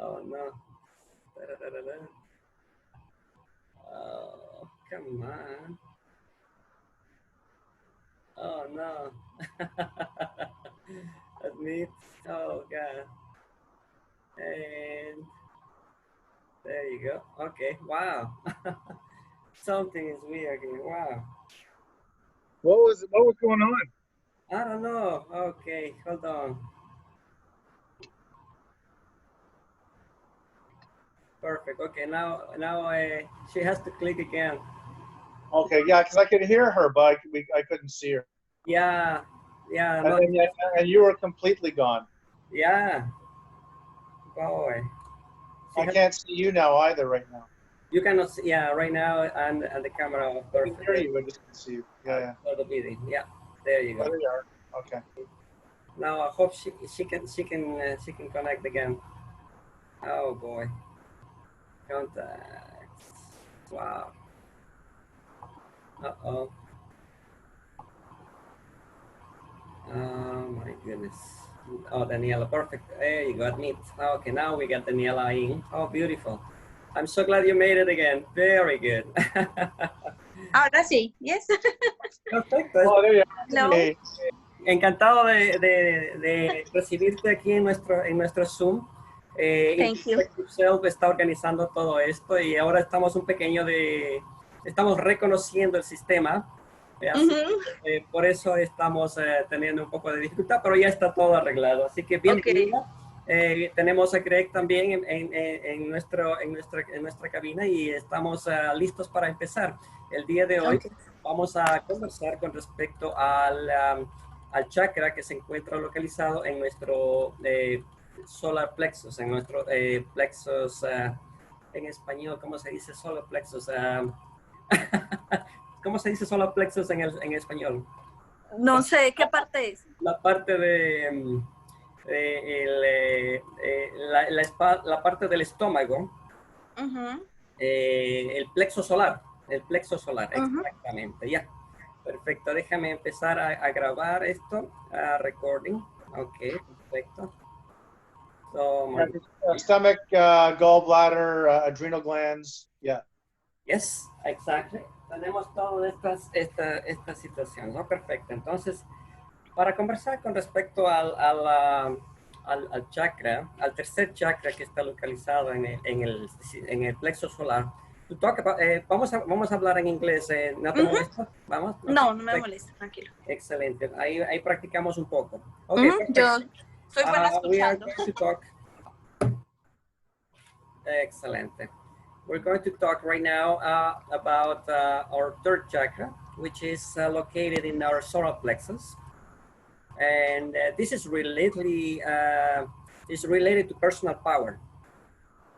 Oh no. Da-da-da-da-da. Oh, come on. Oh no. Admit. Oh god. And there you go. Okay. Wow. Something is weird here. Wow. What was going on? I don't know. Okay, hold on. Perfect. Okay, now she has to click again. Okay, yeah, because I could hear her, but I couldn't see her. Yeah, yeah, And no, then and you were completely gone. yeah. Boy, she I has. can't see you now either right now. You cannot see. Yeah, right now, and the camera I can perfect. hear you, I just can't see you. Yeah, yeah. For the video. Yeah, there you Oh, go. there you are. Okay. Now I hope she can connect again. Oh boy, contacts. Wow. Uh-oh. Oh my goodness. Oh, Daniela, perfect. There you go, admit. Okay, now we got Daniela in. Oh, beautiful. I'm so glad you made it again. Very good. Ahora sí, yes. Perfecto. Oh, there you are. Hello. Hey. Encantado de recibirte aquí en nuestro Zoom. Thank you. Introspective Self está organizando todo esto y ahora estamos estamos reconociendo el sistema. Así que, por eso estamos teniendo un poco de dificultad, pero ya está todo arreglado. Así que bienvenida. Tenemos a Greg también en nuestra cabina y estamos listos para empezar. El día de hoy vamos a conversar con respecto al chakra que se encuentra localizado en nuestro solar plexus, en nuestro plexus, en español, ¿cómo se dice solar plexus? ¿Cómo se dice solar plexus en español? No sé, ¿qué parte es? La parte de la parte del estómago, el plexo solar, exactamente, ya. Perfecto, déjame empezar a grabar esto, recording, ok, perfecto. So, Stomach, gallbladder, adrenal glands, yeah. Yes, exactly. Tenemos todas estas situaciones, ¿no? Perfecto. Entonces, para conversar con respecto al chakra, al tercer chakra que está localizado en el plexo solar, vamos a hablar en inglés, ¿no te molesta? ¿Vamos? No, no me molesta, tranquilo. Excelente, ahí practicamos un poco. Okay, yo soy buena we are escuchando. going to talk. Excelente. We're going to talk right now about our third chakra, which is located in our solar plexus. And this is related to personal power.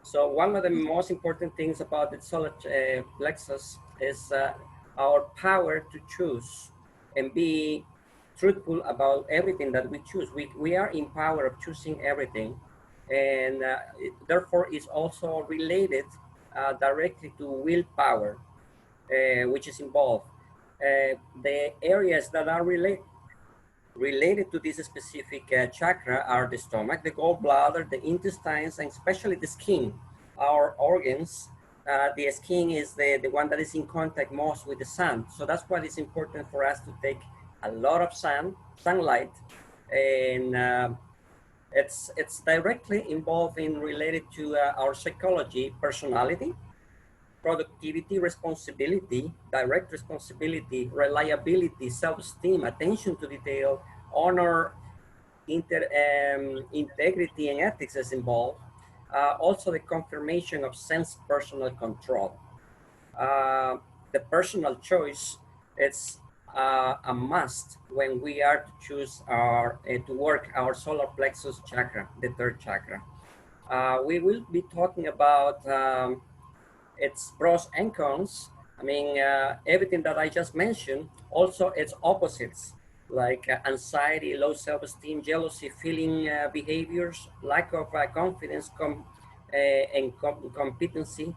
So one of the most important things about the solar plexus is our power to choose and be truthful about everything that we choose. We are in power of choosing everything, and therefore is also related directly to willpower, which is involved. The areas that are related to this specific chakra are the stomach, the gallbladder, the intestines, and especially the skin, our organs. The skin is the one that is in contact most with the sun. So that's why it's important for us to take a lot of sunlight, and it's directly involved in related to our psychology, personality, productivity, responsibility, direct responsibility, reliability, self-esteem, attention to detail, honor, integrity, and ethics is involved. Also the confirmation of sense personal control. The personal choice, it's a must when we are to choose to work our solar plexus chakra, the third chakra. We will be talking about its pros and cons. I mean, everything that I just mentioned, also its opposites, like anxiety, low self-esteem, jealousy, feeling behaviors, lack of confidence, and competency,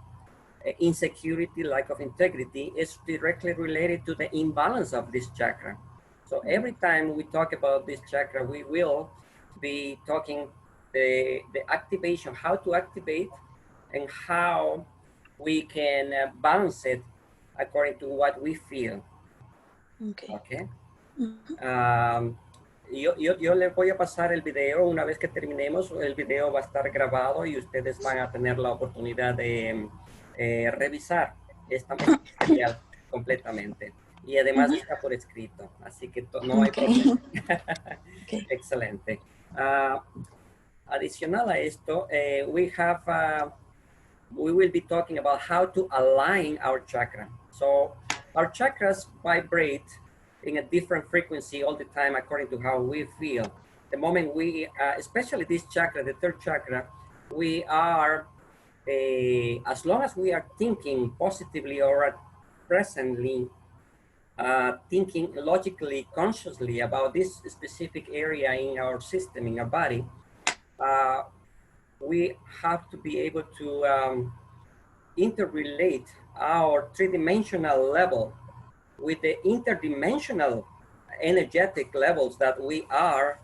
insecurity, lack of integrity, is directly related to the imbalance of this chakra. So every time we talk about this chakra, we will be talking the activation, how to activate, and how we can balance it according to what we feel. Okay. Okay. Mhm. Yo les voy a pasar el video. Una vez que terminemos, el video va a estar grabado y ustedes van a tener la oportunidad de revisar este material completamente. Y además está por escrito, así que no hay Okay. problema. Okay. Excelente. Adicional a esto, we will be talking about how to align our chakra. So our chakras vibrate in a different frequency all the time according to how we feel. The moment we, especially this chakra, the third chakra, we are, as long as we are thinking positively or presently, thinking logically, consciously about this specific area in our system, in our body, we have to be able to interrelate our three-dimensional level with the interdimensional energetic levels that we are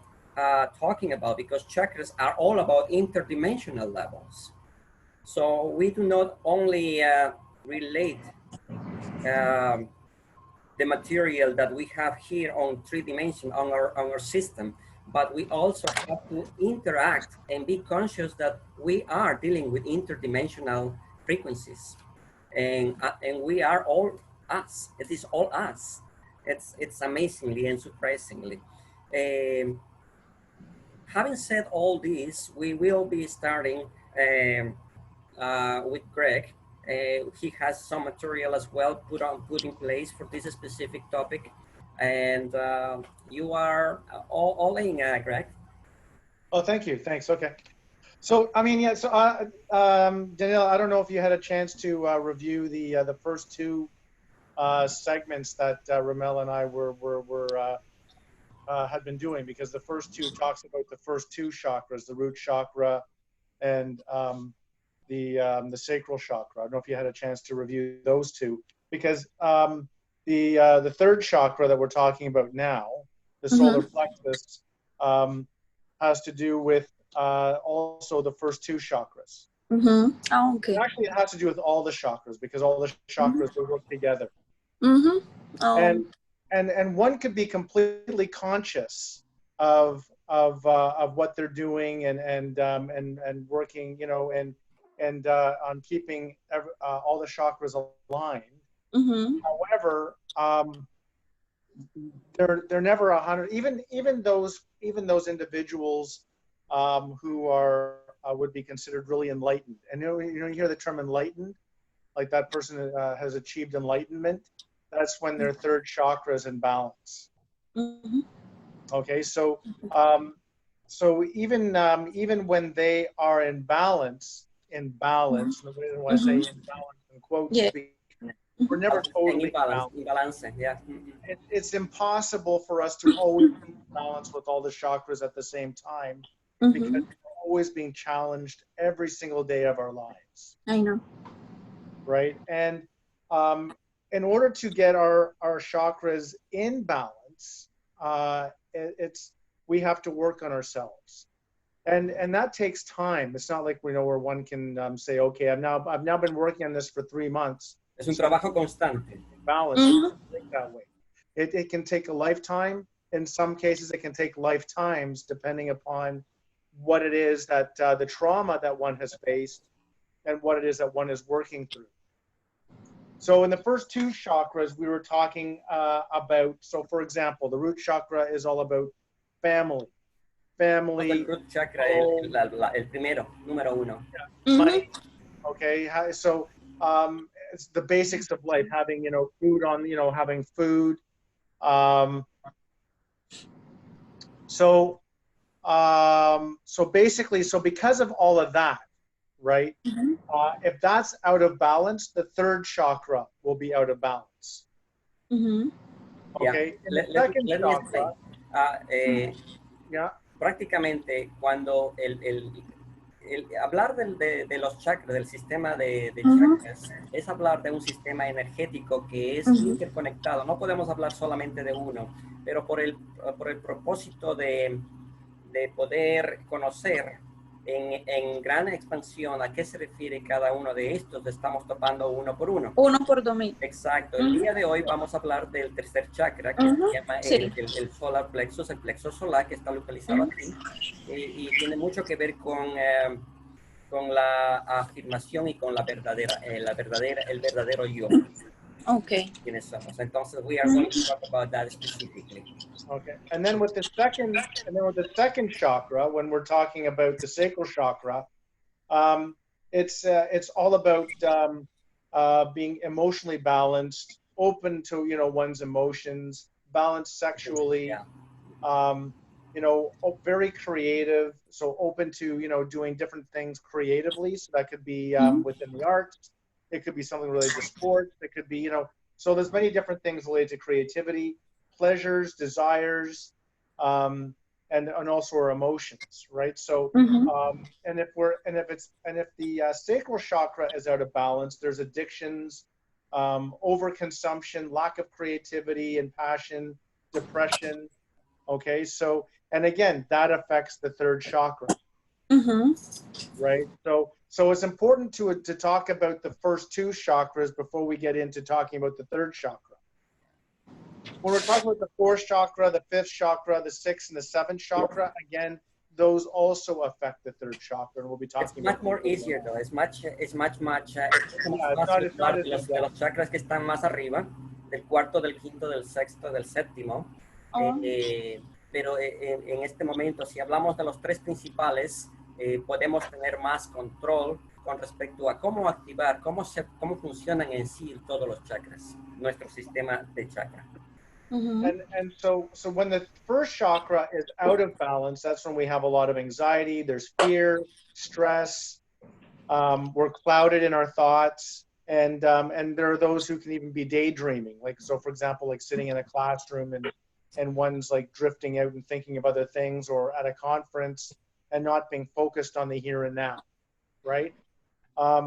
talking about, because chakras are all about interdimensional levels. So we do not only relate the material that we have here on three dimension on our system, but we also have to interact and be conscious that we are dealing with interdimensional frequencies, and we are all us. It is all us. It's amazingly and surprisingly. Having said all this, we will be starting with Greg. He has some material as well put in place for this specific topic, and you are all in, Greg. Oh, thank you. Thanks. Okay. So, I mean, yeah. So, Danielle, I don't know if you had a chance to review the first two segments that Ramel and I had been doing, because the first two talks about the first two chakras, the root chakra and the sacral chakra. I don't know if you had a chance to review those two, because the third chakra that we're talking about now, the solar plexus, has to do with also the first two chakras. Oh, okay. Actually, it has to do with all the chakras, because all the chakras they work together. Oh. And one could be completely conscious of what they're doing and working, you know, and on keeping all the chakras aligned. However, they're never 100. Even those individuals who are would be considered really enlightened. And you hear the term enlightened, like that person has achieved enlightenment. That's when their third chakra is in balance. Okay, so so even when they are in balance, when I say in balance in quotes, we're never totally in balance. Yeah. It's impossible for us to always be in balance with all the chakras at the same time, because we're always being challenged every single day of our lives. I know. Right? And in order to get our chakras in balance, we have to work on ourselves, and that takes time. It's not like where one can say, okay, I've now been working on this for 3 months. Es un trabajo constante. Balance that way. It can take a lifetime. In some cases, it can take lifetimes, depending upon what it is that the trauma that one has faced and what it is that one is working through. So in the first two chakras, we were talking about, so for example, the root chakra is all about family. El root chakra, el primero, número uno. Money. Okay, so it's the basics of life, having, food on, having food. So basically, because of all of that, right? If that's out of balance, the third chakra will be out of balance. Okay. Yeah. Let me explain. Prácticamente cuando hablar de los chakras, del sistema de chakras, es hablar de un sistema energético que es interconectado. No podemos hablar solamente de uno, pero por el propósito de poder conocer en gran expansión, ¿a qué se refiere cada uno de estos? Estamos topando uno por uno. Uno por 2000. Exacto. El día de hoy vamos a hablar del tercer chakra, que se llama Sí. el solar plexus, el plexo solar, que está localizado aquí. Y tiene mucho que ver con la afirmación y con el verdadero yo. Okay. ¿Quiénes somos? Entonces, we are going to talk about that specifically. Okay, and then with the second chakra, when we're talking about the sacral chakra, it's all about being emotionally balanced, open to one's emotions, balanced sexually, very creative, so open to doing different things creatively. So that could be within the arts, it could be something related to sports, it could be so there's many different things related to creativity, pleasures, desires, and also our emotions, right? So, and if the sacral chakra is out of balance, there's addictions, overconsumption, lack of creativity and passion, depression. Okay, so and again, that affects the third chakra, right? So it's important to talk about the first two chakras before we get into talking about the third chakra. When we're talking about the fourth chakra, the fifth chakra, the sixth and the seventh chakra, again, those also affect the third chakra, and we'll be talking about. It's much more easier though. It's much fácil it's not de los chakras que están más arriba, del cuarto, del quinto, del sexto, del séptimo. Pero en este momento, si hablamos de los tres principales, podemos tener más control con respecto a cómo activar, cómo funcionan en sí todos los chakras, nuestro sistema de chakra. And so when the first chakra is out of balance, that's when we have a lot of anxiety, there's fear, stress, we're clouded in our thoughts, and there are those who can even be daydreaming. Like, so for example, like sitting in a classroom and one's like drifting out and thinking of other things, or at a conference and not being focused on the here and now, right?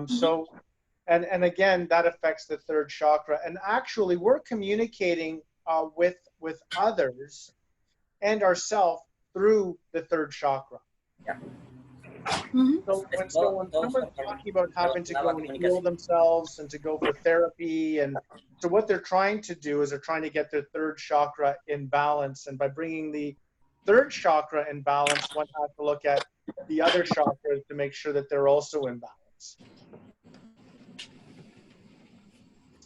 So, and again, that affects the third chakra. And actually, we're communicating with others and ourselves through the third chakra. Yeah. So when someone's talking about having to go and heal themselves and to go for therapy, and so what they're trying to do is they're trying to get their third chakra in balance, and by bringing the third chakra in balance, one has to look at the other chakras to make sure that they're also in balance.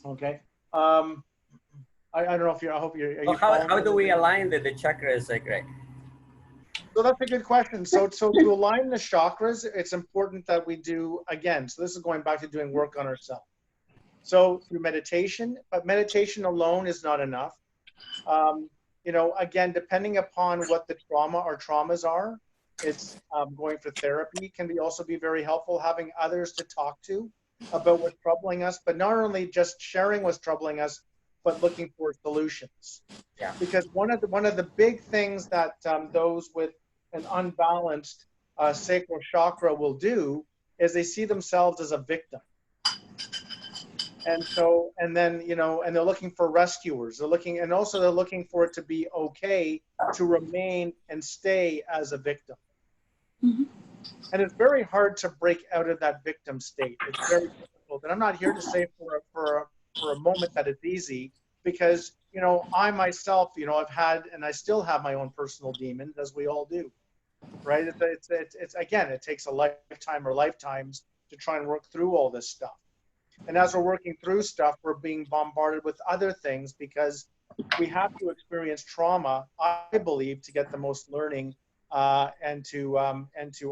Okay. I don't know if you're, I hope you're. So how do we align the chakras, Greg? So that's a good question. So to align the chakras, it's important that we do, again, so this is going back to doing work on ourselves. So through meditation, but meditation alone is not enough. Again, depending upon what the trauma or traumas are, it's going for therapy can also be very helpful, having others to talk to about what's troubling us, but not only just sharing what's troubling us, but looking for solutions. Yeah. Because one of the big things that those with an unbalanced sacral chakra will do is they see themselves as a victim. And then they're looking for rescuers. They're looking for it to be okay to remain and stay as a victim. And it's very hard to break out of that victim state. It's very difficult. And I'm not here to say for a moment that it's easy, because I myself I've had and I still have my own personal demons, as we all do, right? It's again, it takes a lifetime or lifetimes to try and work through all this stuff. And as we're working through stuff, we're being bombarded with other things, because we have to experience trauma, I believe, to get the most learning and to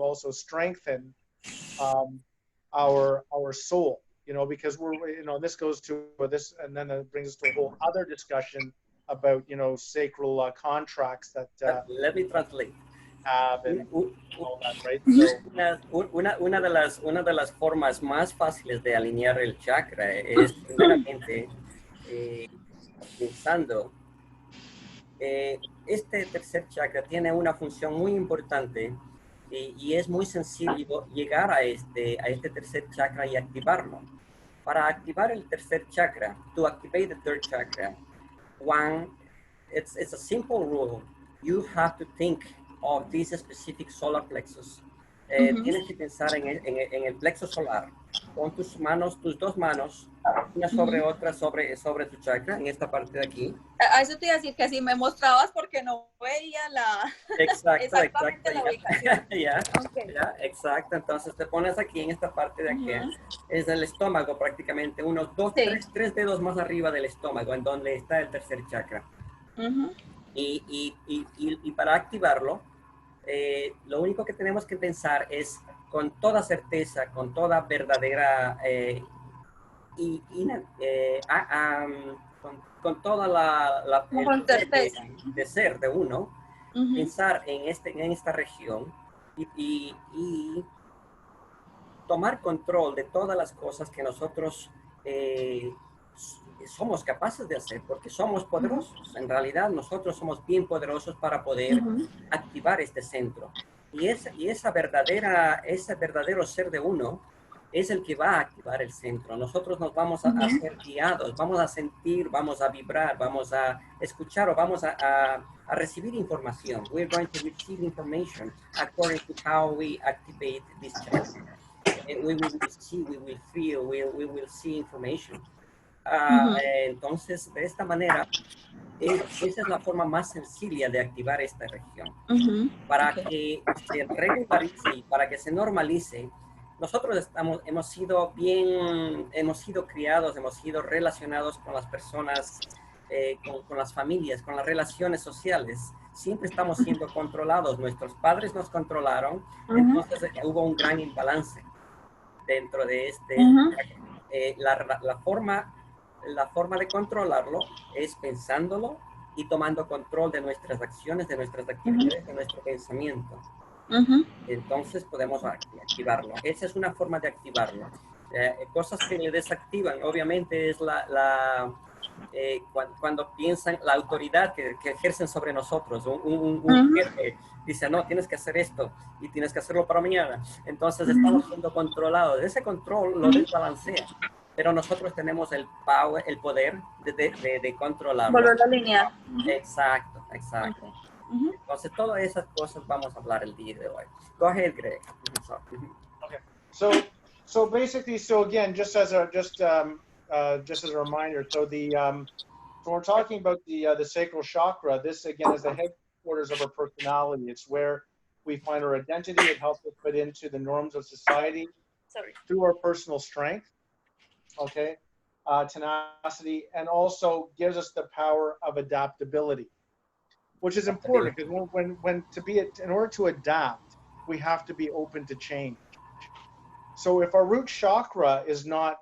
also strengthen our soul. Because we're this goes to this, and then it brings us to a whole other discussion about sacral contracts that let me translate. Have and all that, right? So, una de las formas más fáciles de alinear el chakra es primeramente pensando este tercer chakra tiene una función muy importante y es muy sencillo llegar a este tercer chakra y activarlo. Para activar el tercer chakra, to activate the third chakra, it's a simple rule. You have to think of this specific solar plexus tienes que pensar en el plexo solar. Pon tus manos, tus dos manos, una sobre otra, sobre tu chakra, en esta parte de aquí. A eso te iba a decir que si me mostrabas porque no veía Exacto, exactamente exacto, la ubicación. ya, exacto. Entonces te pones aquí en esta parte de aquí, es el estómago prácticamente, unos dos, tres dedos más arriba del estómago, en donde está el tercer chakra. Y para activarlo, lo único que tenemos que pensar es con toda certeza, con toda verdadera con toda el Con poder certeza. de ser de uno, pensar en esta región y tomar control de todas las cosas que nosotros somos capaces de hacer, porque somos poderosos. En realidad nosotros somos bien poderosos para poder activar este centro. Ese verdadero ser de uno es el que va a activar el centro. Nosotros nos vamos a ser guiados, vamos a sentir, vamos a vibrar, vamos a escuchar o vamos a recibir información. We're going to receive information according to how we activate this chakra. We will see, we will feel, we will see information. Entonces, de esta manera, esa es la forma más sencilla de activar esta región. Para que se regularice y para que se normalice, nosotros hemos sido criados, hemos sido relacionados con las personas, con las familias, con las relaciones sociales. Siempre estamos siendo controlados. Nuestros padres nos controlaron, entonces hubo un gran imbalance dentro de la forma de controlarlo es pensándolo y tomando control de nuestras acciones, de nuestras actividades, de nuestro pensamiento. Entonces podemos activarlo. Esa es una forma de activarlo. Cosas que le desactivan, obviamente, es cuando piensan la autoridad que ejercen sobre nosotros. Un jefe dice, no, tienes que hacer esto y tienes que hacerlo para mañana. Entonces estamos siendo controlados. Ese control lo desbalancea. Pero nosotros tenemos el poder de controlarlo. Volverlo a alinear. Exacto. Entonces, todas esas cosas vamos a hablar el día de hoy. Go ahead, Greg. Okay. So basically, so again, just as a reminder, so so we're talking about the sacral chakra. This again is the headquarters of our personality. It's where we find our identity. It helps us fit into the norms of society through our personal strength. Okay, tenacity, and also gives us the power of adaptability, which is important because in order to adapt, we have to be open to change. So if our root chakra is not,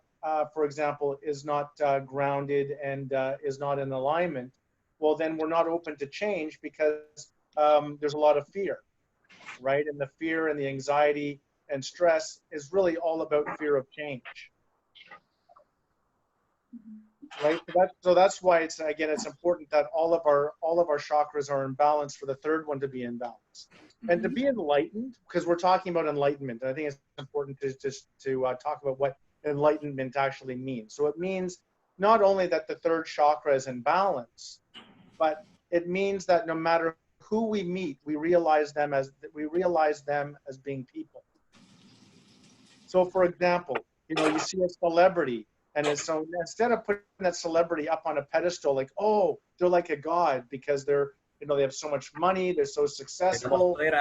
for example, is not grounded and is not in alignment, well, then we're not open to change because there's a lot of fear, right? And the fear and the anxiety and stress is really all about fear of change. Right, so that's why it's important that all of our chakras are in balance for the third one to be in balance, and to be enlightened, because we're talking about enlightenment. And I think it's important to talk about what enlightenment actually means. So it means not only that the third chakra is in balance, but it means that no matter who we meet, we realize them as being people. So, for example, you see a celebrity. And so instead of putting that celebrity up on a pedestal, like, oh, they're like a god because they're, they have so much money, they're so successful. They're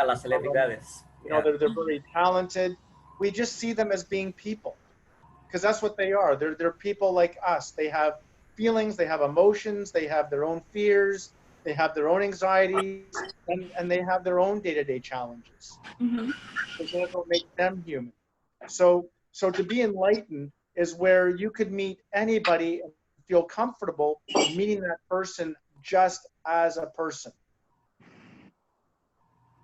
very talented. We just see them as being people, because that's what they are. They're people like us. They have feelings, they have emotions, they have their own fears, they have their own anxieties, and they have their own day-to-day challenges. Because that's what makes them human. So to be enlightened is where you could meet anybody and feel comfortable meeting that person just as a person.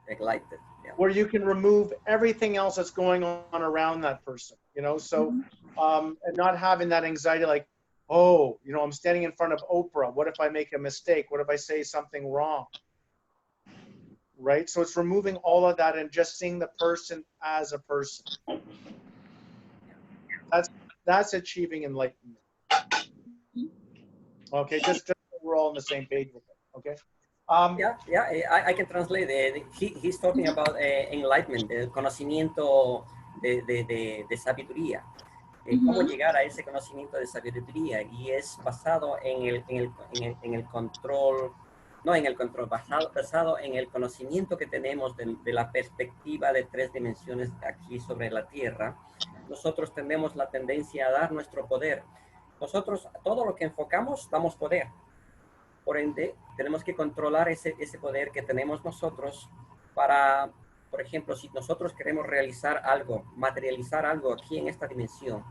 Enlightened, yeah. Where you can remove everything else that's going on around that person, so and not having that anxiety like, oh, I'm standing in front of Oprah. What if I make a mistake? What if I say something wrong? Right? So it's removing all of that and just seeing the person as a person. That's achieving enlightenment. Okay, just so we're all on the same page with it. Okay. I can translate. He's talking about enlightenment, el conocimiento de sabiduría. Cómo llegar a ese conocimiento de sabiduría, y es basado en el control, no en el control, basado en el conocimiento que tenemos de la perspectiva de 3 dimensiones aquí sobre la Tierra. Nosotros tenemos la tendencia a dar nuestro poder. Nosotros, todo lo que enfocamos, damos poder. Por ende, tenemos que controlar ese poder que tenemos nosotros para, por ejemplo, si nosotros queremos realizar algo, materializar algo aquí en esta dimensión,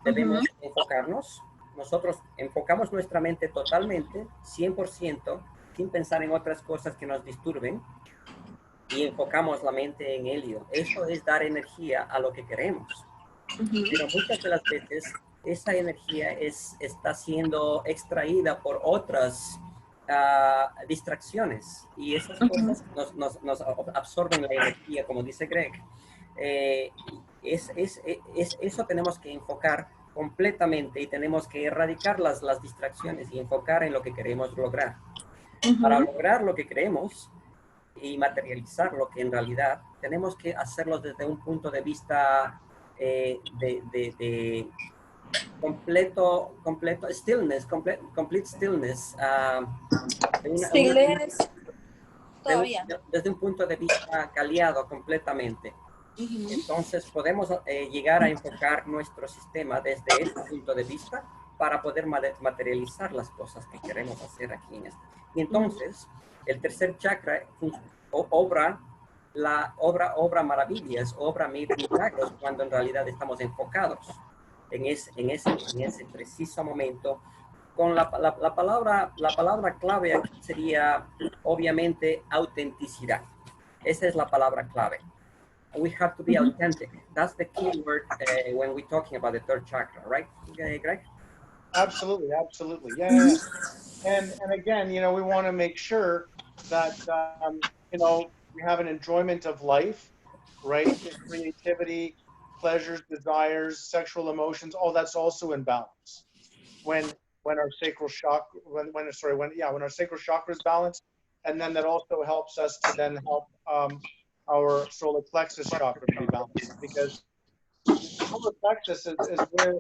debemos enfocarnos. Nosotros enfocamos nuestra mente totalmente, 100%, sin pensar en otras cosas que nos disturben, y enfocamos la mente en ello. Eso es dar energía a lo que queremos. Pero muchas de las veces esa energía está siendo extraída por otras distracciones, y esas cosas nos absorben la energía, como dice Greg. Eso tenemos que enfocar completamente, y tenemos que erradicar las distracciones y enfocar en lo que queremos lograr. Para lograr lo que queremos y materializar lo que en realidad, tenemos que hacerlo desde un punto de vista de completo stillness, complete stillness, Stillness todavía. desde un punto de vista callado completamente. Entonces podemos llegar a enfocar nuestro sistema desde ese punto de vista para poder materializar las cosas que queremos hacer aquí en este. Y entonces el tercer chakra obra maravillas, obra milagros, cuando en realidad estamos enfocados en ese preciso momento. Con la palabra clave aquí sería obviamente autenticidad. Esa es la palabra clave. We have to be authentic. That's the key word when we're talking about the third chakra, right, Greg? Absolutely, absolutely. Yeah. And again, you know, we want to make sure that, you know, we have an enjoyment of life, right? Creativity, pleasures, desires, sexual emotions, all that's also in balance. When our sacral chakra, when our sacral chakra is balanced, and then that also helps us to then help our solar plexus chakra to be balanced, because solar plexus is where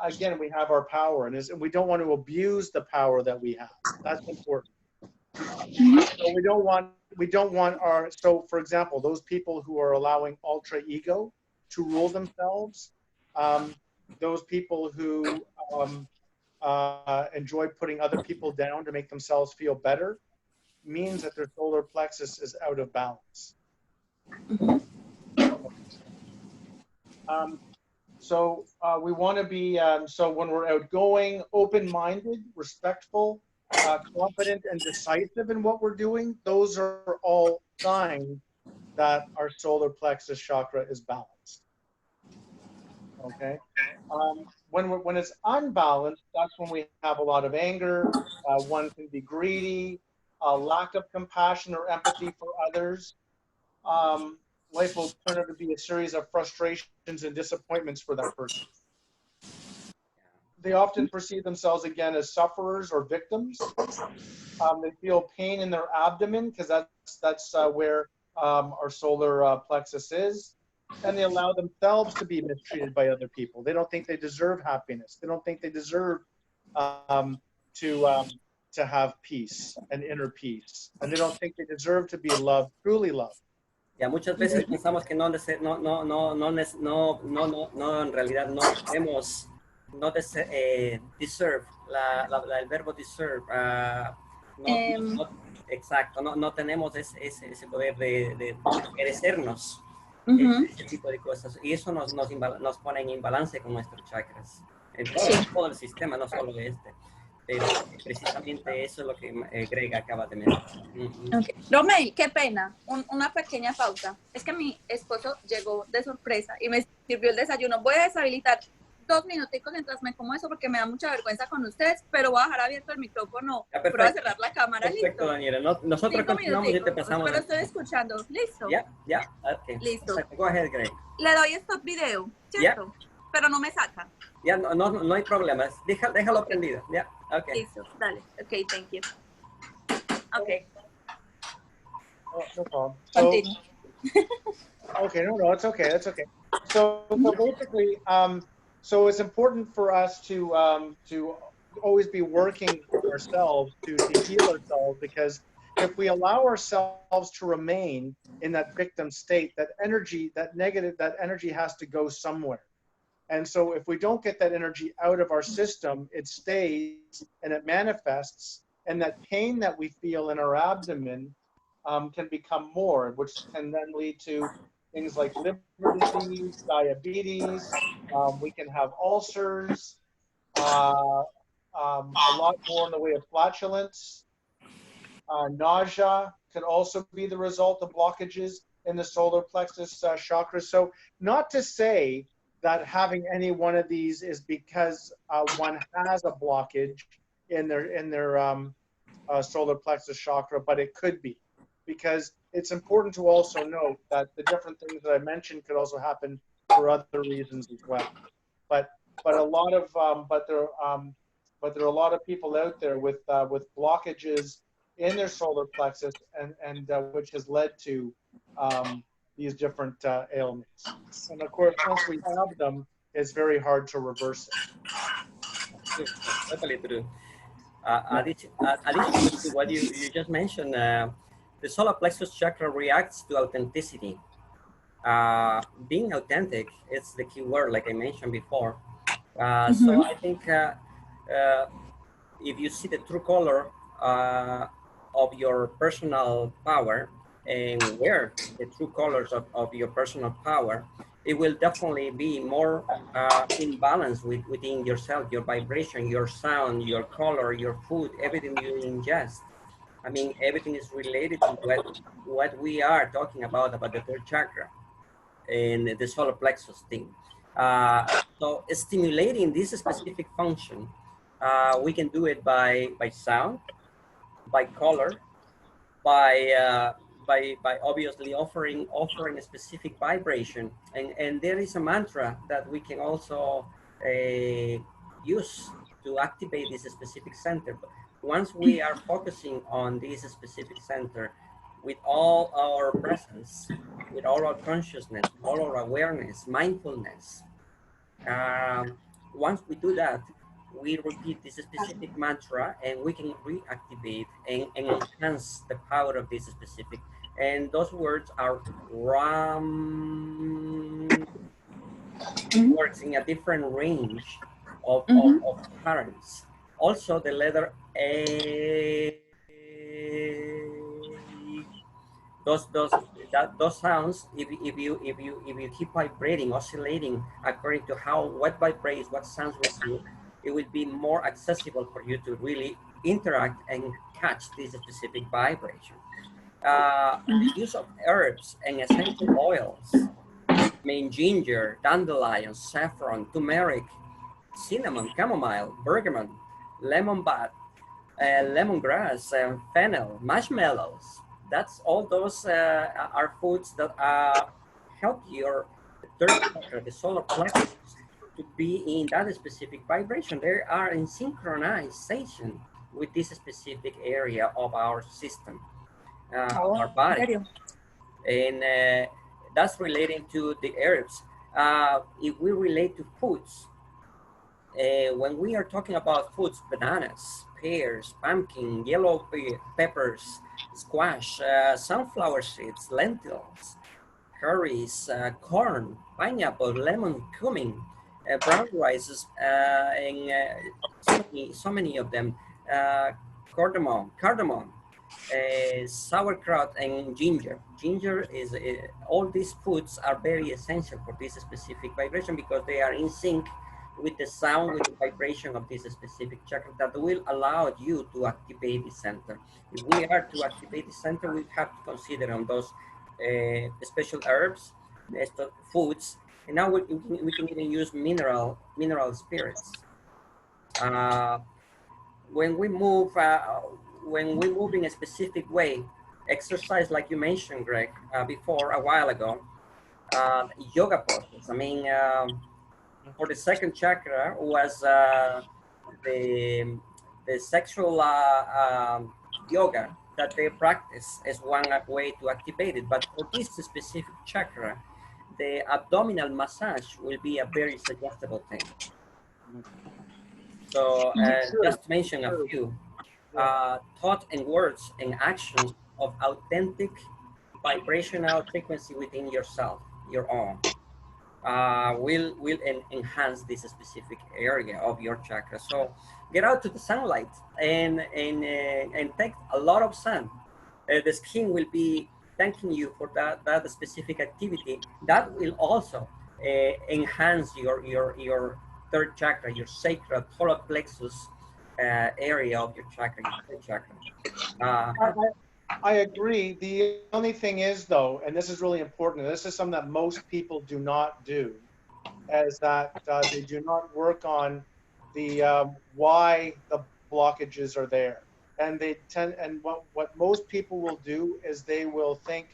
again we have our power, and we don't want to abuse the power that we have. That's important. So we don't want our, so for example, those people who are allowing ultra ego to rule themselves, those people who enjoy putting other people down to make themselves feel better, means that their solar plexus is out of balance. So we want to be, so when we're outgoing, open-minded, respectful, confident, and decisive in what we're doing, those are all signs that our solar plexus chakra is balanced. Okay. When it's unbalanced, that's when we have a lot of anger. One can be greedy, lack of compassion or empathy for others. Life will turn out to be a series of frustrations and disappointments for that person. They often perceive themselves again as sufferers or victims. They feel pain in their abdomen because that's where our solar plexus is. And they allow themselves to be mistreated by other people. They don't think they deserve happiness. They don't think they deserve to have peace and inner peace. And they don't think they deserve to be loved, truly loved. Ya muchas veces pensamos que en realidad no tenemos, deserve, el verbo deserve, exacto, no tenemos ese poder de merecernos ese tipo de cosas, y eso nos pone en imbalance con nuestros chakras, en todo el sistema, no solo este. Pero precisamente eso es lo que Greg acaba de mencionar. Okay. Romey, qué pena, una pequeña pausa. Es que mi esposo llegó de sorpresa y me sirvió el desayuno. Voy a deshabilitar 2 minuticos mientras me como eso porque me da mucha vergüenza con ustedes, pero voy a dejar abierto el micrófono, pero voy a cerrar la cámara. Perfecto, listo. Daniela. Nosotros continuamos y te pasamos. Pero estoy escuchando. ¿Listo? Ya, okay. Listo. Go ahead, Greg. Le doy stop video, ¿cierto? Pero no me saca. Ya, no hay problemas. Déjalo prendido. Ya, okay. Listo, dale. Ok, thank you. Ok. no problem. So, Continue. okay, no, it's okay. That's okay. So basically, so it's important for us to always be working on ourselves to heal ourselves, because if we allow ourselves to remain in that victim state, that energy, that negative, that energy has to go somewhere. And so if we don't get that energy out of our system, it stays and it manifests, and that pain that we feel in our abdomen can become more, which can then lead to things like liver disease, diabetes. We can have ulcers, a lot more in the way of flatulence. Nausea could also be the result of blockages in the solar plexus chakra. So not to say that having any one of these is because one has a blockage in their solar plexus chakra, but it could be, because it's important to also note that the different things that I mentioned could also happen for other reasons as well. But a lot of but there are a lot of people out there with blockages in their solar plexus, and which has led to these different ailments. And of course, once we have them, it's very hard to reverse it. That's totally true. Yeah. Additionally to what you just mentioned, the solar plexus chakra reacts to authenticity. Being authentic is the key word, like I mentioned before. So I think if you see the true color of your personal power and wear the true colors of your personal power, it will definitely be more in balance within yourself, your vibration, your sound, your color, your food, everything you ingest. I mean, everything is related to what we are talking about the third chakra and the solar plexus thing. So stimulating this specific function, we can do it by sound, by color, by obviously offering a specific vibration, and there is a mantra that we can also use to activate this specific center. But once we are focusing on this specific center with all our presence, with all our consciousness, all our awareness, mindfulness, um, once we do that, we repeat this specific mantra and we can reactivate and enhance the power of this specific. And those words are RAM, works in a different range of patterns. Also, the letter A, those sounds, if you keep vibrating, oscillating according to what vibrates, what sounds with you, it will be more accessible for you to really interact and catch this specific vibration. The use of herbs and essential oils, I mean ginger, dandelion, saffron, turmeric, cinnamon, chamomile, bergamot, lemon balm, lemongrass, fennel, marshmallows. That's all those are foods that help your third chakra, the solar plexus, to be in that specific vibration. They are in synchronization with this specific area of our system, our body. And that's relating to the herbs. If we relate to foods, when we are talking about foods, bananas, pears, pumpkin, yellow peppers, squash, sunflower seeds, lentils, curries, corn, pineapple, lemon, cumin, brown rices, and so many of them, cardamom, sauerkraut, and ginger. Ginger is, all these foods are very essential for this specific vibration because they are in sync with the sound, with the vibration of this specific chakra that will allow you to activate the center. If we are to activate the center, we have to consider on those special herbs, foods, and now we can even use mineral spirits. Uh, when we move in a specific way, exercise like you mentioned, Greg, before a while ago, yoga poses. I mean, for the second chakra was the sexual yoga that they practice as one way to activate it. But for this specific chakra, the abdominal massage will be a very suggestible thing. So True, just to mention a true. few, Yeah. thought and words and actions of authentic vibrational frequency within yourself, your own, will enhance this specific area of your chakra. So get out to the sunlight and take a lot of sun. The skin will be thanking you for that specific activity. That will also enhance your third chakra, your sacral solar plexus area of your chakra, your third chakra. I, I agree. The only thing is, though, and this is really important, and this is something that most people do not do, is that they do not work on the why the blockages are there. And they tend, and what most people will do is they will think,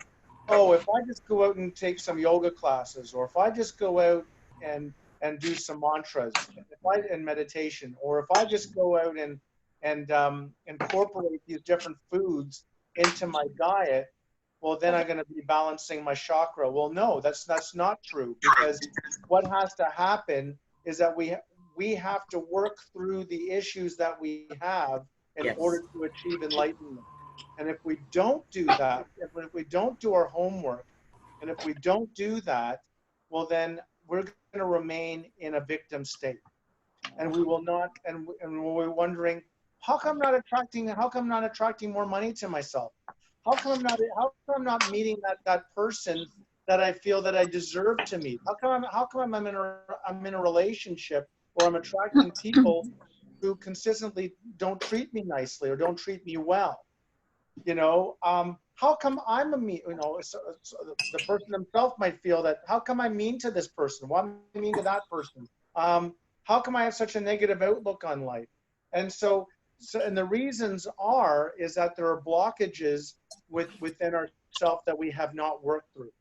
oh, if I just go out and take some yoga classes, or if I just go out and do some mantras, if I and meditation, or if I just go out and incorporate these different foods into my diet, well, then I'm going to be balancing my chakra. Well, no, that's not true, because what has to happen is that we have to work through the issues that we have in Yes. order to achieve enlightenment. And if we don't do that, if we don't do our homework, and if we don't do that, well, then we're going to remain in a victim state, and we will not. And we're wondering, how come I'm not attracting more money to myself? How come I'm not meeting that person that I feel that I deserve to meet? How come I'm in a relationship where I'm attracting people who consistently don't treat me nicely or don't treat me well? You know, how come I'm a mean? You know, so the person himself might feel that. How come I'm mean to this person? Why am I mean to that person? How come I have such a negative outlook on life? And and the reasons is that there are blockages within ourselves that we have not worked through,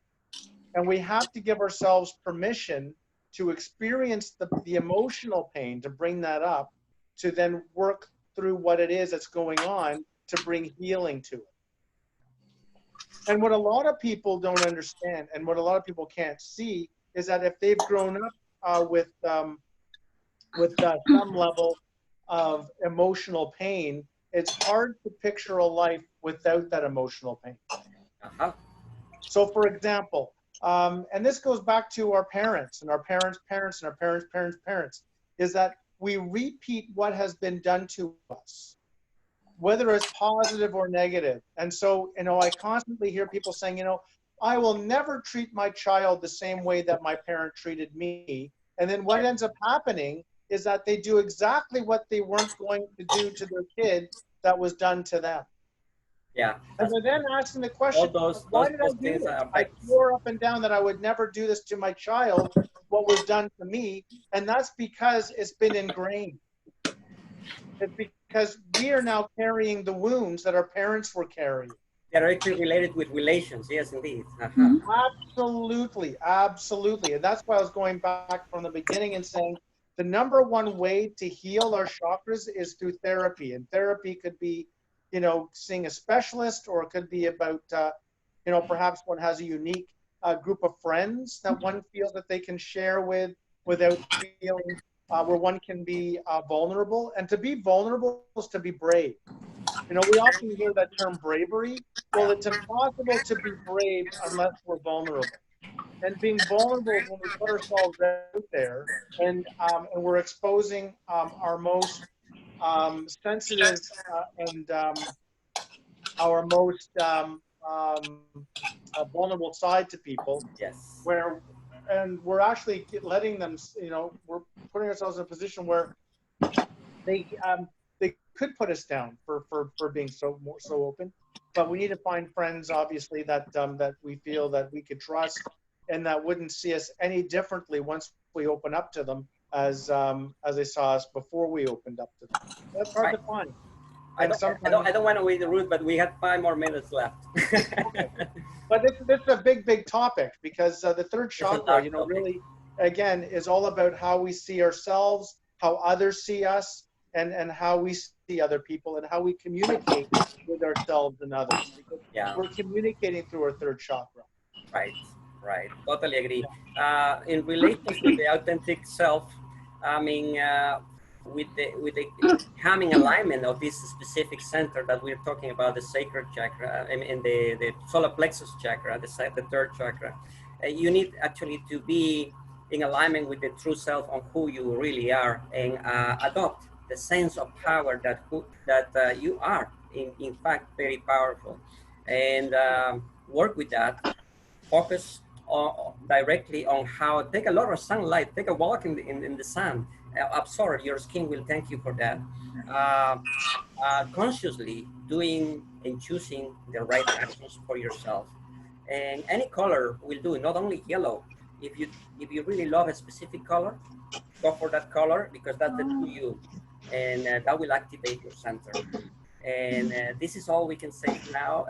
and we have to give ourselves permission to experience the emotional pain, to bring that up, to then work through what it is that's going on, to bring healing to it. And what a lot of people don't understand, and what a lot of people can't see, is that if they've grown up with some level of emotional pain, it's hard to picture a life without that emotional pain. Uh-huh. So, for example, and this goes back to our parents and our parents' parents and our parents' parents, is that we repeat what has been done to us, whether it's positive or negative. And so, you know, I constantly hear people saying, you know, I will never treat my child the same way that my parent treated me. And then what ends up happening is that they do exactly what they weren't going to do to their kid that was done to them. Yeah. And they're then asking the All question, those why did I do things this? are I effects. swore up and down that I would never do this to my child, what was done to me. And that's because it's been ingrained. It's because we are now carrying the wounds that our parents were carrying. Directly related with relations. Yes, indeed. Uh-huh. Absolutely, absolutely. And that's why I was going back from the beginning and saying the number one way to heal our chakras is through therapy. And therapy could be, you know, seeing a specialist, or it could be about, you know, perhaps one has a unique group of friends that one feels that they can share with without feeling where one can be vulnerable. And to be vulnerable is to be brave. You know, we often hear that term bravery. Well, it's impossible to be brave unless we're vulnerable. And being vulnerable is when we put ourselves out there and we're exposing our most sensitive and our most vulnerable side to people, Yes. and we're actually letting them, you know, we're putting ourselves in a position where they could put us down for being so open, but we need to find friends, obviously, that that we feel that we could trust and that wouldn't see us any differently once we open up to them as they saw us before we opened up to them. That's hard to find. And I don't want to wait the route, but we have 5 more minutes left. okay. But this is a big topic, because the third It's a chakra, dark you know, topic. really, again, is all about how we see ourselves, how others see us, and how we see other people and how we communicate with ourselves and others. Because we're communicating through our third chakra. Right, right. Totally agree. In relation to the authentic self, I mean, with the coming alignment of this specific center that we're talking about, the sacral chakra, and the solar plexus chakra, the third chakra, you need actually to be in alignment with the true self on who you really are, and adopt the sense of power that you are, in fact, very powerful, and work with that. Focus directly on how, take a lot of sunlight, take a walk in the sun, absorb, your skin will thank you for that. Consciously doing and choosing the right actions for yourself. And any color will do, not only yellow. If you really love a specific color, go for that color, because that's the true you, and that will activate your center. And this is all we can say now.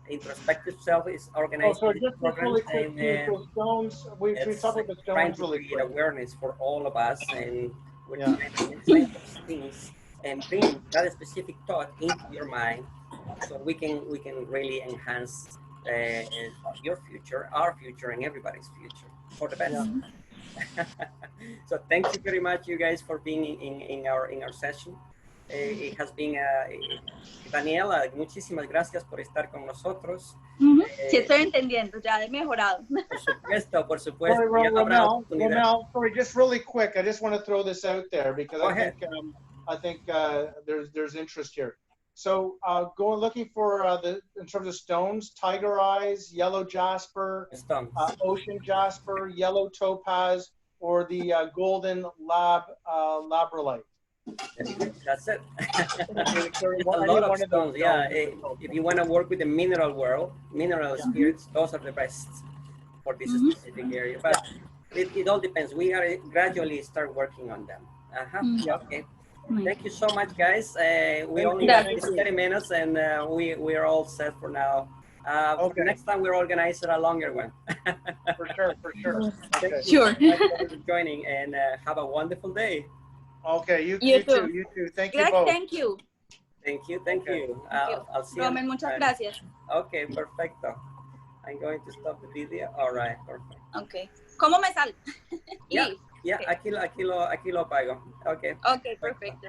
Introspective Self is organizing just programs, really quick, and stones. We talk about the trying stones to really create quick. awareness for all of us, and we're trying to make sense of things and bring that specific thought into your mind, so we can really enhance your future, our future, and everybody's future for the best. So thank you very much, you guys, for being in our session. It has been Daniela, muchísimas gracias por estar con nosotros. Sí, estoy entendiendo, ya he mejorado. Por supuesto. Sorry, Romel, sorry, just really quick, I just want to throw this out there because I think there's interest here. So looking for in terms of stones, tiger eyes, yellow jasper, ocean jasper, yellow topaz, or the golden labrolite. That's it. A lot of stones. Yeah, if you want to work with the mineral world, mineral spirits, those are the best for this specific area. But it all depends. We are gradually start working on them. Okay. Thank you so much, guys. We only got 30 minutes, and we are all set for now. For next time, we'll organize a longer one. For sure. Thank you for joining, and have a wonderful day. Okay, you too. Thank you both. Thank you. Thank you. I'll see you. Roman, muchas gracias. Okay, perfecto. I'm going to stop the video. All right, perfect. Okay. ¿Cómo me sale? Yeah, aquí lo apago. Okay. Okay, perfecto.